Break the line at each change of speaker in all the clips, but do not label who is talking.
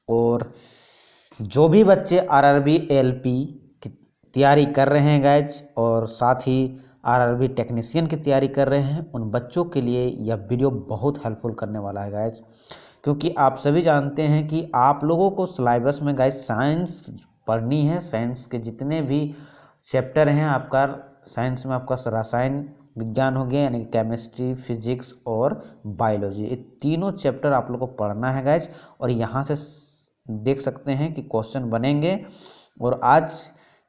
और जो भी बच्चे आरआरबी एएलपी की तैयारी कर रहे हैं गाइज, और साथ ही आरआरबी टेक्नीशियन की तैयारी कर रहे हैं, उन बच्चों के लिए यह वीडियो बहुत हेल्पफुल करने वाला है गाइज। क्योंकि आप सभी जानते हैं कि आप लोगों को सिलेबस में गाइज साइंस पढ़नी है। साइंस के जितने भी चैप्टर हैं, आपका साइंस में आपका रसायन विज्ञान हो गया, यानी कि केमिस्ट्री, फिजिक्स और बायोलॉजी, ये तीनों चैप्टर आप लोग को पढ़ना है गाइज। और यहाँ से देख सकते हैं कि क्वेश्चन बनेंगे। और आज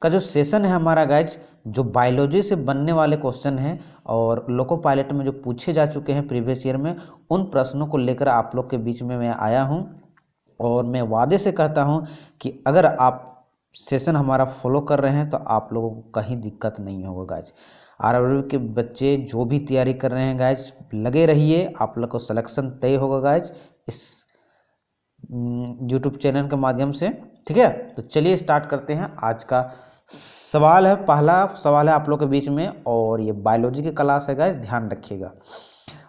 का जो सेशन है हमारा गाइज, जो बायोलॉजी से बनने वाले क्वेश्चन हैं और लोको पायलट में जो पूछे जा चुके हैं प्रीवियस ईयर में, उन प्रश्नों को लेकर आप लोग के बीच में मैं आया हूं। और मैं वादे से कहता हूं कि अगर आप सेशन हमारा फॉलो कर रहे हैं तो आप लोगों को कहीं दिक्कत नहीं होगा गाइज। आरआरबी के बच्चे जो भी तैयारी कर रहे हैं गाइज, लगे रहिए, आप लोग को सिलेक्शन तय होगा गाइज इस यूट्यूब चैनल के माध्यम से। ठीक है, तो चलिए स्टार्ट करते हैं। आज का सवाल है, पहला सवाल है आप लोग के बीच में, और ये बायोलॉजी की क्लास है गाइस, ध्यान रखिएगा,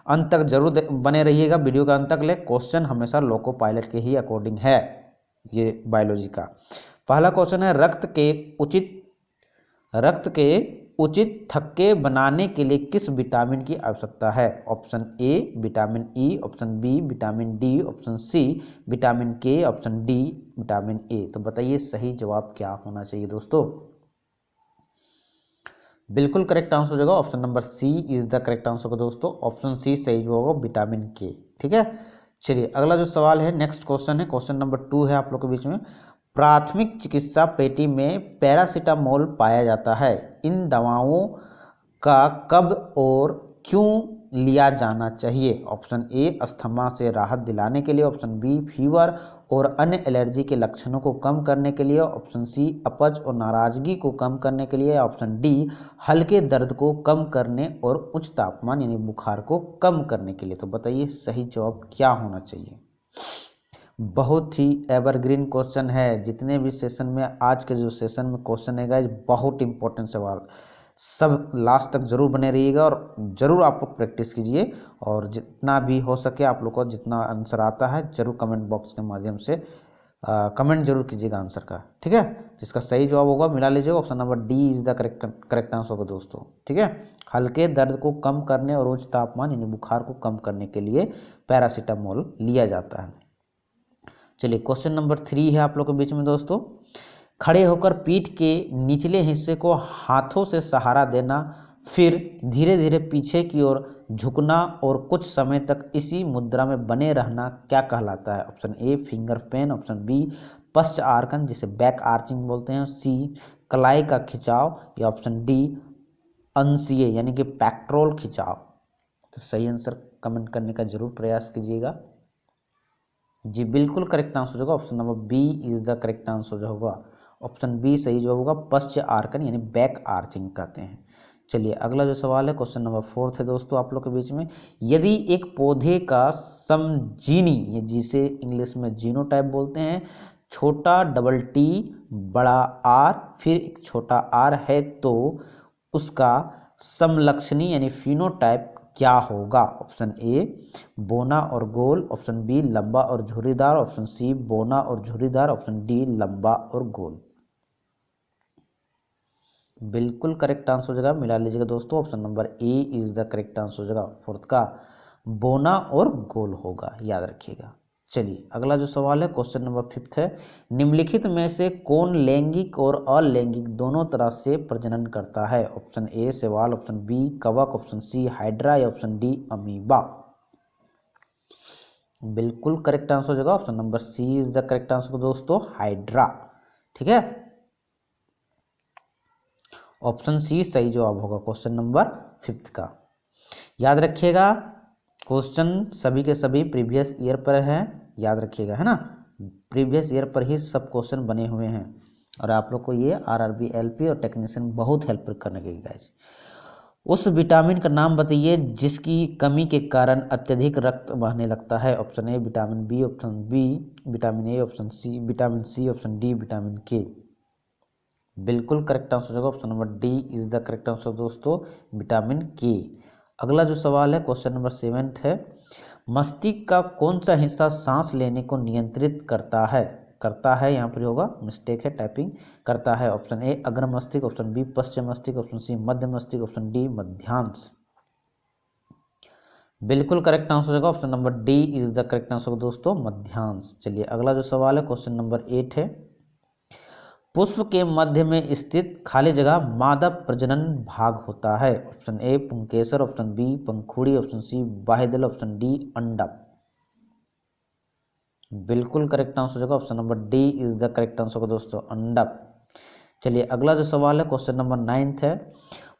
अंत तक जरूर बने रहिएगा, वीडियो का अंत तक ले। क्वेश्चन हमेशा लोको पायलट के ही अकॉर्डिंग है ये बायोलॉजी का। पहला क्वेश्चन है, रक्त के उचित थक्के बनाने के लिए किस विटामिन की आवश्यकता है? Option A vitamin E, option B vitamin D, option C vitamin K, option D vitamin A. तो बताइए सही जवाब क्या होना चाहिए दोस्तों? बिल्कुल करेक्ट आंसर हो जाएगा, option number C is the correct answer होगा दोस्तों। ऑप्शन सी सही जो होगा विटामिन के। ठीक है, चलिए अगला जो सवाल है, नेक्स्ट क्वेश्चन है, क्वेश्चन नंबर 2 है आप लोग के बीच में। प्राथमिक चिकित्सा पेटी में पैरासीटामोल पाया जाता है, इन दवाओं का कब और क्यों लिया जाना चाहिए? ऑप्शन ए अस्थमा से राहत दिलाने के लिए, ऑप्शन बी फीवर और अन्य एलर्जी के लक्षणों को कम करने के लिए, ऑप्शन सी अपच और नाराजगी को कम करने के लिए, ऑप्शन डी हल्के दर्द को कम करने और उच्च तापमान यानी बुखार को कम करने के लिए। तो बताइए सही जवाब क्या होना चाहिए? बहुत ही एवरग्रीन क्वेश्चन है, जितने भी सेशन में, आज के जो सेशन में क्वेश्चन है गाइस, बहुत इंपॉर्टेंट सवाल, सब लास्ट तक जरूर बने रहिएगा और जरूर आप लोग प्रैक्टिस कीजिए। और जितना भी हो सके आप लोग को जितना आंसर आता है जरूर कमेंट बॉक्स के माध्यम से कमेंट जरूर कीजिएगा आंसर का। ठीक है, तो इसका सही जवाब होगा, मिला लीजिएगा, option number D is the correct answer होगा दोस्तों। ठीक है, हल्के दर्द को कम करने और उच्च तापमान यानी बुखार को कम करने के लिए पैरासीटामोल लिया जाता है। चलिए क्वेश्चन नंबर 3 है आप लोग के बीच में दोस्तों। खड़े होकर पीठ के निचले हिस्से को हाथों से सहारा देना, फिर धीरे धीरे पीछे की ओर झुकना और कुछ समय तक इसी मुद्रा में बने रहना क्या कहलाता है? Option A finger pain, option B पश्च आर्कन जिसे बैक आर्चिंग बोलते हैं, सी कलाई का खिंचाव, या ऑप्शन डी अंशीय यानी कि पैक्ट्रोल खिंचाव। तो सही आंसर कमेंट करने का जरूर प्रयास कीजिएगा। जी बिल्कुल करेक्ट आंसर होगा, option number B is the correct answer जो होगा, ऑप्शन बी सही जो होगा, पश्च आर्कन यानी बैक आर्चिंग कहते हैं। चलिए अगला जो सवाल है, क्वेश्चन नंबर 4 है दोस्तों आप लोग के बीच में। यदि एक पौधे का समजीनी, ये जिसे इंग्लिश में जीनोटाइप बोलते हैं, छोटा डबल टी बड़ा आर फिर एक छोटा आर है, तो उसका समलक्षणी यानी फिनोटाइप क्या होगा? ऑप्शन ए बोना और गोल, ऑप्शन बी लंबा और झुर्रीदार, ऑप्शन सी बोना और झुर्रीदार, ऑप्शन डी लंबा और गोल। बिल्कुल करेक्ट आंसर हो जाएगा, मिला लीजिएगा दोस्तों, option number A is the correct answer हो जाएगा, फोर्थ का बोना और गोल होगा, याद रखिएगा। चलिए अगला जो सवाल है, क्वेश्चन नंबर 5 है। निम्नलिखित में से कौन लैंगिक और अलैंगिक दोनों तरह से प्रजनन करता है? ऑप्शन ए शैवाल, ऑप्शन बी कवक, ऑप्शन सी हाइड्रा, या ऑप्शन डी अमीबा। बिल्कुल करेक्ट आंसर हो जाएगा, option number C is the correct answer दोस्तों, हाइड्रा। ठीक है, ऑप्शन सी सही जवाब होगा क्वेश्चन नंबर 5 का। याद रखिएगा, क्वेश्चन सभी के सभी प्रीवियस ईयर पर है, याद रखिएगा, है ना, प्रीवियस ईयर पर ही सब क्वेश्चन बने हुए हैं। और आप लोग को ये आरआरबी एलपी और टेक्नीशियन बहुत हेल्प करने के गाइस। उस विटामिन का नाम बताइए जिसकी कमी के कारण अत्यधिक रक्त बहने लगता है? Option A vitamin B, option B vitamin A, option C vitamin C, option D vitamin K. बिल्कुल करेक्ट आंसर होगा, option number D is the correct answer दोस्तों, विटामिन के। अगला जो सवाल है, क्वेश्चन नंबर 7 है। मस्तिष्क का कौन सा हिस्सा सांस लेने को नियंत्रित करता है यहाँ पर होगा मिस्टेक है टाइपिंग, करता है। ऑप्शन ए अग्र मस्तिष्क, ऑप्शन बी पश्चिम मस्तिष्क, ऑप्शन सी मध्य मस्तिष्क, ऑप्शन डी मध्यांश। बिल्कुल करेक्ट आंसर होगा option number D is the correct answer दोस्तों, मध्यांश। चलिए अगला जो सवाल है क्वेश्चन नंबर 8 है, पुष्प के मध्य में स्थित खाली जगह मादा प्रजनन भाग होता है। ऑप्शन ए पुंकेसर, ऑप्शन बी पंखुड़ी, ऑप्शन सी बाह्यदल, ऑप्शन डी अंडक। बिल्कुल करेक्ट आंसर होगा option number D is the correct answer होगा दोस्तों, अंडक। चलिए अगला जो सवाल है क्वेश्चन नंबर 9 है,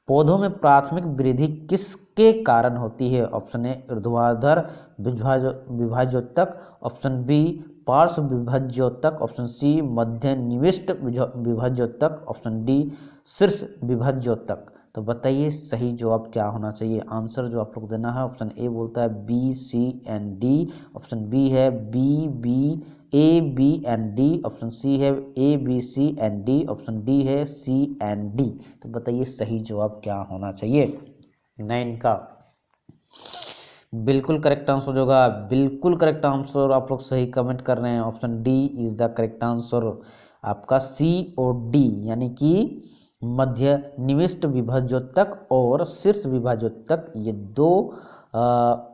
पौधों में प्राथमिक वृद्धि किसके कारण होती है। ऑप्शन ए ऊर्ध्वाधर विभाज्योतक, ऑप्शन बी पार्श्व विभाज्योतक, ऑप्शन सी मध्य निविष्ट विभाज्योतक, ऑप्शन डी शीर्ष विभाज्योतक। तो बताइए सही जवाब क्या होना चाहिए। आंसर जो आप लोग देना है, ऑप्शन ए बोलता है B C and D, option B है B A B and D, option C है A B C and D, option D है सी एंड डी। तो बताइए सही जवाब क्या होना चाहिए 9 का। बिल्कुल करेक्ट आंसर होगा, बिल्कुल करेक्ट आंसर आप लोग सही कमेंट कर रहे हैं, option D is the correct answer आपका। सी और डी यानी कि मध्य निविष्ट विभाज्योतक और शीर्ष विभाज्योतक, ये दो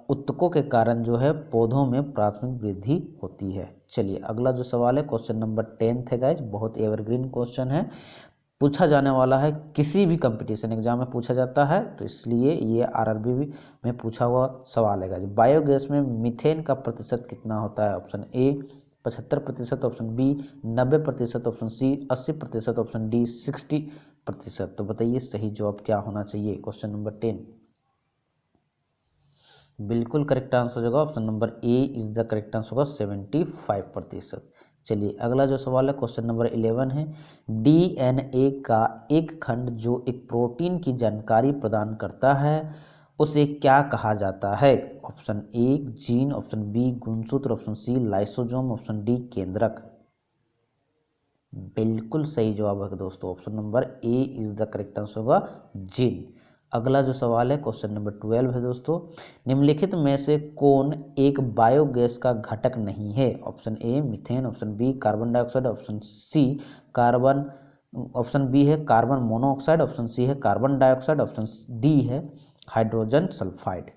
उत्तकों के कारण जो है पौधों में प्राथमिक वृद्धि होती है। चलिए अगला जो सवाल है क्वेश्चन नंबर 10 है गाइज, बहुत एवरग्रीन क्वेश्चन है, पूछा जाने वाला है, किसी भी कंपटीशन एग्जाम में पूछा जाता है, तो इसलिए ये आरआरबी में पूछा हुआ सवाल है गाइज। बायोगैस में मीथेन का प्रतिशत कितना होता है। Option A 75%, option B 90%, option C 80%, option D 60%। तो बताइए सही जवाब क्या होना चाहिए क्वेश्चन नंबर 10। बिल्कुल करेक्ट आंसर होगा option number A is the correct answer होगा 75%। चलिए अगला जो सवाल है क्वेश्चन नंबर 11 है, डीएनए का एक खंड जो एक प्रोटीन की जानकारी प्रदान करता है उसे क्या कहा जाता है। Option A gene, option B गुणसूत्र, option C lysosome, option D केंद्रक। बिल्कुल सही जवाब है दोस्तों, option number A is the correct answer होगा जीन। अगला जो सवाल है क्वेश्चन नंबर 12 है दोस्तों, निम्नलिखित में से कौन एक बायोगैस का घटक नहीं है। Option A methane, option B carbon dioxide, option C carbon, option B है कार्बन मोनोऑक्साइड, ऑप्शन सी है कार्बन डाइऑक्साइड, ऑप्शन डी है हाइड्रोजन सल्फाइड।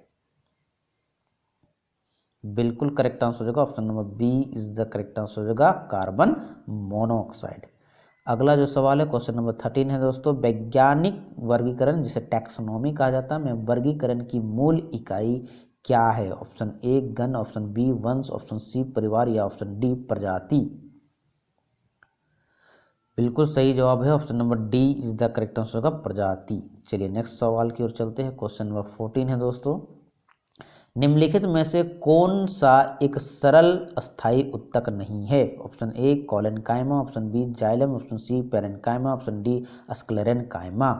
बिल्कुल करेक्ट आंसर होगा option number B is the correct answer होगा carbon monoxide. अगला जो सवाल है क्वेश्चन नंबर 13 है दोस्तों, वैज्ञानिक वर्गीकरण जिसे टैक्सोनॉमी कहा जाता है में वर्गीकरण की मूल इकाई क्या है। ऑप्शन ए गण, ऑप्शन बी वंश, ऑप्शन सी परिवार या ऑप्शन डी प्रजाति। बिल्कुल सही जवाब है option number D is the correct answer होगा प्रजाति। चलिए नेक्स्ट सवाल की ओर चलते हैं, क्वेश्चन नंबर 14 है दोस्तों, निम्नलिखित में से कौन सा एक सरल अस्थायी उत्तक नहीं है। Option A collenchyma, option B xylem, option C parenchyma, option D sclerenchyma.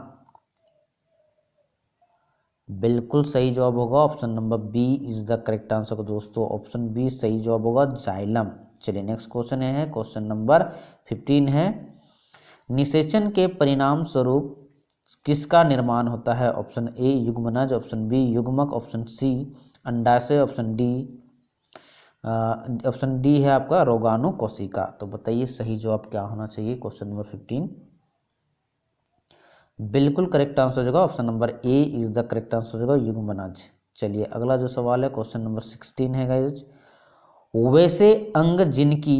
बिल्कुल सही जवाब होगा option number B is the correct answer दोस्तों, ऑप्शन बी सही जवाब होगा जाइलम। चलिए नेक्स्ट क्वेश्चन है क्वेश्चन नंबर 15 है, निषेचन के परिणाम स्वरूप किसका निर्माण होता है। ऑप्शन ए युग्मनज, ऑप्शन बी युग्मक, ऑप्शन सी अंडाशय, ऑप्शन डी है आपका रोगाणु कोशिका। तो बताइए सही जवाब क्या होना चाहिए क्वेश्चन नंबर 15। बिल्कुल करेक्ट आंसर होगा option number A is the correct answer होगा युग्मनज। चलिए अगला जो सवाल है क्वेश्चन नंबर 16 है गाइज, वैसे अंग जिनकी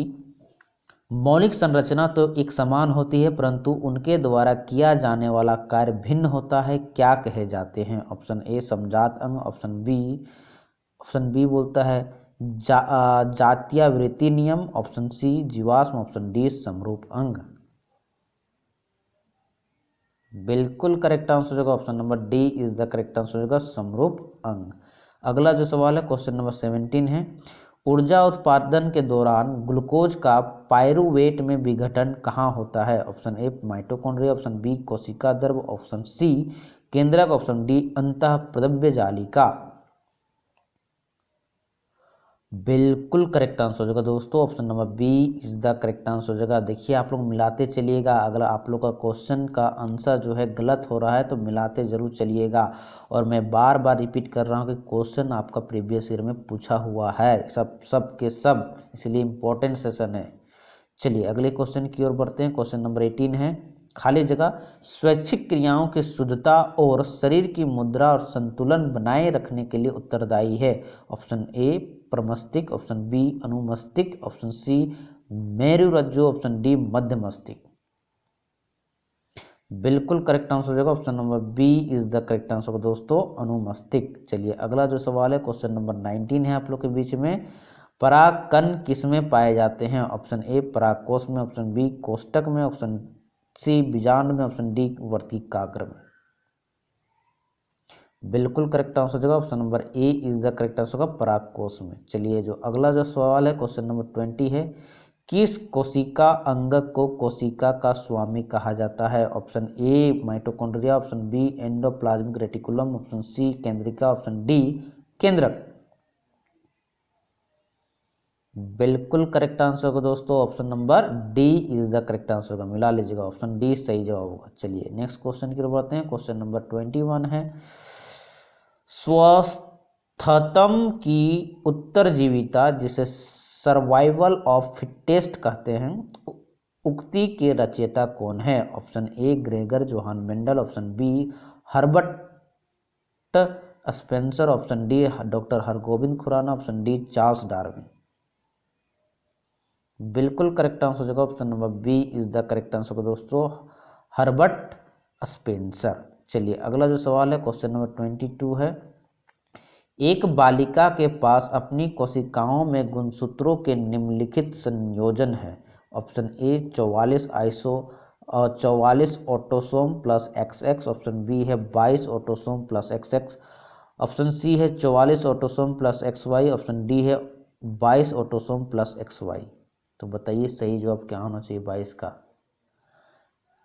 मौलिक संरचना तो एक समान होती है परंतु उनके द्वारा किया जाने वाला कार्य भिन्न होता है, क्या कहे जाते हैं। ऑप्शन ए समजात अंग, ऑप्शन बी बोलता है जातीयावृत्ति नियम, ऑप्शन सी जीवाश्म, ऑप्शन डी समरूप अंग। बिल्कुल करेक्ट आंसर होगा option number D is the correct answer होगा समरूप अंग। अगला जो सवाल है क्वेश्चन नंबर 17 है, ऊर्जा उत्पादन के दौरान ग्लूकोज का पायरुवेट में विघटन कहाँ होता है। Option A mitochondria, option B कोशिका द्रव, ऑप्शन सी केंद्रक, ऑप्शन डी अंतःप्रद्रव्य जालिका। बिल्कुल करेक्ट आंसर हो जाएगा दोस्तों, option number B is the correct answer हो जाएगा। देखिए आप लोग मिलाते चलिएगा, अगर आप लोग का क्वेश्चन का आंसर जो है गलत हो रहा है तो मिलाते जरूर चलिएगा। और मैं बार बार रिपीट कर रहा हूँ कि क्वेश्चन आपका प्रीवियस ईयर में पूछा हुआ है, सब के सब, इसलिए इम्पोर्टेंट सेशन है। चलिए अगले क्वेश्चन की ओर बढ़ते हैं। क्वेश्चन नंबर 18 है, खाली जगह स्वैच्छिक क्रियाओं की शुद्धता और शरीर की मुद्रा और संतुलन बनाए रखने के लिए उत्तरदायी है। ऑप्शन ए प्रमस्तिष्क, ऑप्शन बी अनुमस्तिष्क, ऑप्शन सी मेरुरज्जु, ऑप्शन डी मध्य मस्तिष्क। बिल्कुल करेक्ट आंसर हो जाएगा, option number B is the correct answer दोस्तों, अनुमस्तिष्क। चलिए अगला जो सवाल है क्वेश्चन नंबर 19 है आप लोग के बीच में, परागकण किसमें पाए जाते हैं। ऑप्शन ए परागकोश में, ऑप्शन बी कोष्ठक में, ऑप्शन सी बीजांड में, ऑप्शन डी वर्तिकाग्र में। बिल्कुल करेक्ट आंसर हो जाएगा, option number A is the correct answer होगा परागकोश में। चलिए जो अगला जो सवाल है क्वेश्चन नंबर 20 है, किस कोशिका अंगक को कोशिका का स्वामी कहा जाता है। Option A mitochondria, option B endoplasmic reticulum, option C केंद्रिका, ऑप्शन डी केंद्रक। बिल्कुल करेक्ट आंसर होगा दोस्तों, option number D is the correct answer होगा, मिला लीजिएगा, ऑप्शन डी सही जवाब होगा। चलिए नेक्स्ट क्वेश्चन की ओर बढ़ते हैं। क्वेश्चन नंबर 21 है, स्वस्थतम की उत्तरजीविता जिसे सर्वाइवल ऑफ फिटेस्ट कहते हैं, उक्ति के रचयिता कौन है। Option A Gregor Johann Mendel, option B Herbert Spencer, option D doctor Hargobind Khorana, option D Charles Darwin. बिल्कुल करेक्ट आंसर हो जाएगा, option number B is the correct answer होगा दोस्तों, हर्बर्ट स्पेंसर। चलिए अगला जो सवाल है क्वेश्चन नंबर 22 है, एक बालिका के पास अपनी कोशिकाओं में गुणसूत्रों के निम्नलिखित संयोजन है। Option A 44 autosome plus XX, option B है 22 autosome plus XX, option C है 44 autosome plus XY, option D है 22 ऑटोसोम प्लस XY। तो बताइए सही जवाब क्या होना चाहिए 22 का।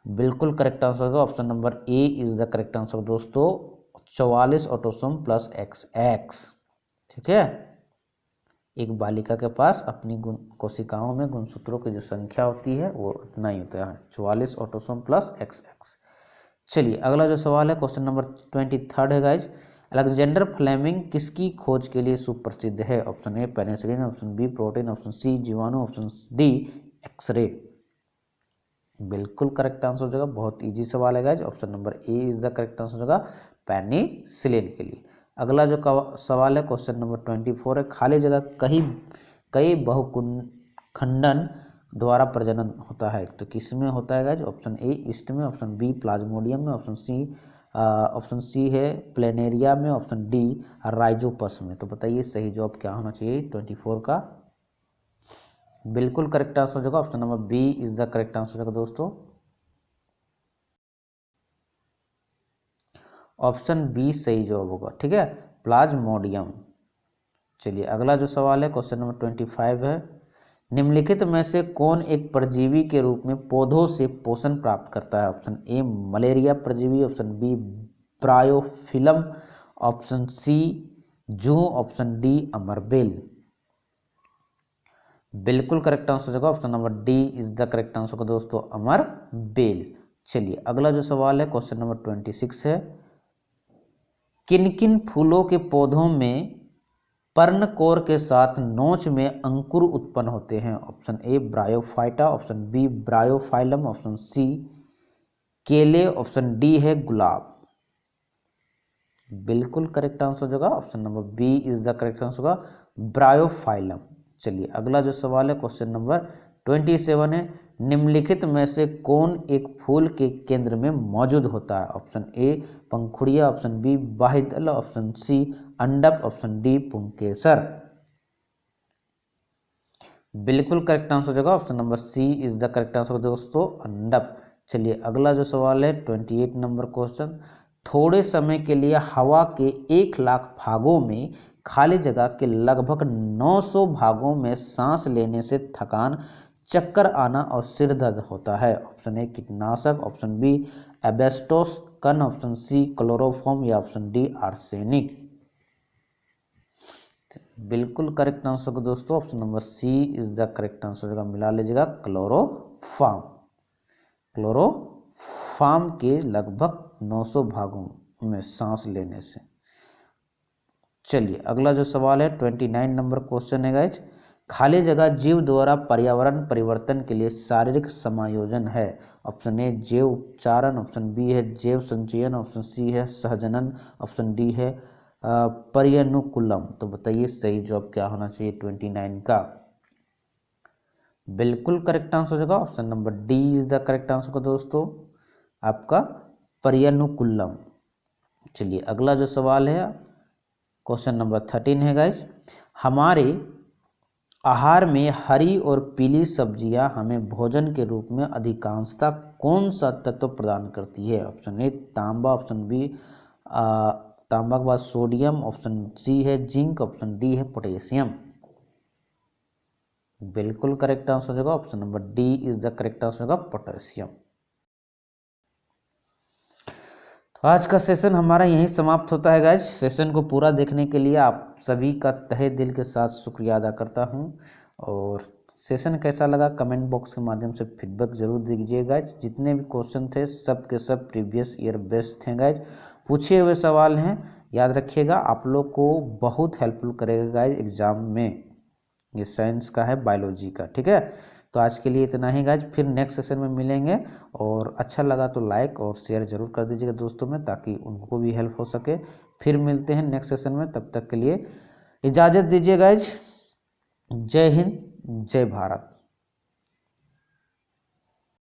बिल्कुल करेक्ट आंसर होगा, option number A is the correct answer दोस्तों, 44 ऑटोसोम प्लस XX। ठीक है, एक बालिका के पास अपनी कोशिकाओं में गुणसूत्रों की जो संख्या होती है वो इतना ही होता है, 44 ऑटोसोम प्लस XX। चलिए अगला जो सवाल है क्वेश्चन नंबर 23 है गाइज, अलेक्जेंडर फ्लेमिंग किसकी खोज के लिए सुप्रसिद्ध है। Option A penicillin, option B protein, option C जीवाणु, ऑप्शन डी एक्सरे। बिल्कुल करेक्ट आंसर हो जाएगा, बहुत इजी सवाल है guys, option number A is the correct answer होगा पेनिसिलिन के लिए। अगला जो सवाल है क्वेश्चन नंबर 24 है, खाली जगह कई बहुखंडन द्वारा प्रजनन होता है, तो किसमें होता है गाइज। ऑप्शन ए ईस्ट में, ऑप्शन बी प्लाज्मोडियम में, ऑप्शन सी है प्लेनेरिया में, ऑप्शन डी राइजोपस में। तो बताइए सही जवाब क्या होना चाहिए 24 का। बिल्कुल करेक्ट आंसर हो जाएगा, option number B is the correct answer हो जाएगा दोस्तों, ऑप्शन बी सही जवाब होगा। ठीक है, प्लाज्मोडियम। चलिए अगला जो सवाल है क्वेश्चन नंबर 25 है, निम्नलिखित में से कौन एक परजीवी के रूप में पौधों से पोषण प्राप्त करता है। ऑप्शन ए मलेरिया परजीवी, option B bryophyllum, option C जू, ऑप्शन डी अमरबेल। बिल्कुल करेक्ट आंसर होगा, option number D is the correct answer होगा दोस्तों, अमरबेल। चलिए अगला जो सवाल है क्वेश्चन नंबर 26 है, किन किन फूलों के पौधों में पर्णकोर के साथ नोच में अंकुर उत्पन्न होते हैं। Option A bryophyta, option B bryophyllum, option C केले, ऑप्शन डी है गुलाब। बिल्कुल करेक्ट आंसर हो जाएगा, option number B is the correct answer होगा, ब्रायोफाइलम। चलिए अगला जो सवाल है क्वेश्चन नंबर 27 है, निम्नलिखित में से कौन एक फूल के केंद्र में मौजूद होता है। ऑप्शन ए पंखुड़िया, ऑप्शन बी बाह्यदल, ऑप्शन सी अंडप, ऑप्शन डी पुंकेसर। बिल्कुल करेक्ट आंसर हो जाएगा, option number C is the correct answer दोस्तों, अंडप। चलिए अगला जो सवाल है 28 नंबर क्वेश्चन, थोड़े समय के लिए हवा के 1,00,000 भागों में खाली जगह के लगभग 900 भागों में सांस लेने से थकान, चक्कर आना और सिर दर्द होता है। ऑप्शन ए कीटनाशक, ऑप्शन बी एबेस्टोस कण, ऑप्शन सी क्लोरोफॉर्म या ऑप्शन डी आर्सेनिक। बिल्कुल करेक्ट आंसर को दोस्तों option number C is the correct answer का मिला लीजिएगा क्लोरोफॉर्म। क्लोरोफॉर्म के लगभग 900 भागों में सांस लेने से। चलिए अगला जो सवाल है 29 नंबर क्वेश्चन है गाइज, खाली जगह जीव द्वारा पर्यावरण परिवर्तन के लिए शारीरिक समायोजन है। ऑप्शन ए जैव उपचारण, ऑप्शन बी है जैव संचयन, ऑप्शन सी है सहजनन, ऑप्शन डी है पर्यानुकूलम। तो बताइए सही जवाब क्या होना चाहिए 29 का। बिल्कुल करेक्ट आंसर हो जाएगा option number D is the correct answer का दोस्तों आपका पर्यानुकूलम। चलिए अगला जो सवाल है क्वेश्चन नंबर 13 है गाइस, हमारे आहार में हरी और पीली सब्जियां हमें भोजन के रूप में अधिकांशतः कौन सा तत्व प्रदान करती है। ऑप्शन ए तांबा, ऑप्शन बी तांबा के बाद सोडियम, ऑप्शन सी है जिंक, ऑप्शन डी है पोटेशियम। बिल्कुल करेक्ट आंसर होगा option number D is the correct answer होगा पोटेशियम। तो आज का सेशन हमारा यहीं समाप्त होता है गाइज। सेशन को पूरा देखने के लिए आप सभी का तहे दिल के साथ शुक्रिया अदा करता हूं, और सेशन कैसा लगा कमेंट बॉक्स के माध्यम से फीडबैक जरूर दीजिए गाइज। जितने भी क्वेश्चन थे सब के सब प्रीवियस ईयर बेस्ड थे गाइज, पूछे हुए सवाल हैं, याद रखिएगा आप लोग को बहुत हेल्पफुल करेगा गाइज एग्जाम में। ये साइंस का है, बायोलॉजी का, ठीक है। तो आज के लिए इतना ही गाइज, फिर नेक्स्ट सेशन में मिलेंगे, और अच्छा लगा तो लाइक और शेयर जरूर कर दीजिएगा दोस्तों में, ताकि उनको भी हेल्प हो सके। फिर मिलते हैं नेक्स्ट सेशन में, तब तक के लिए इजाज़त दीजिए गाइज। जय हिंद, जय भारत।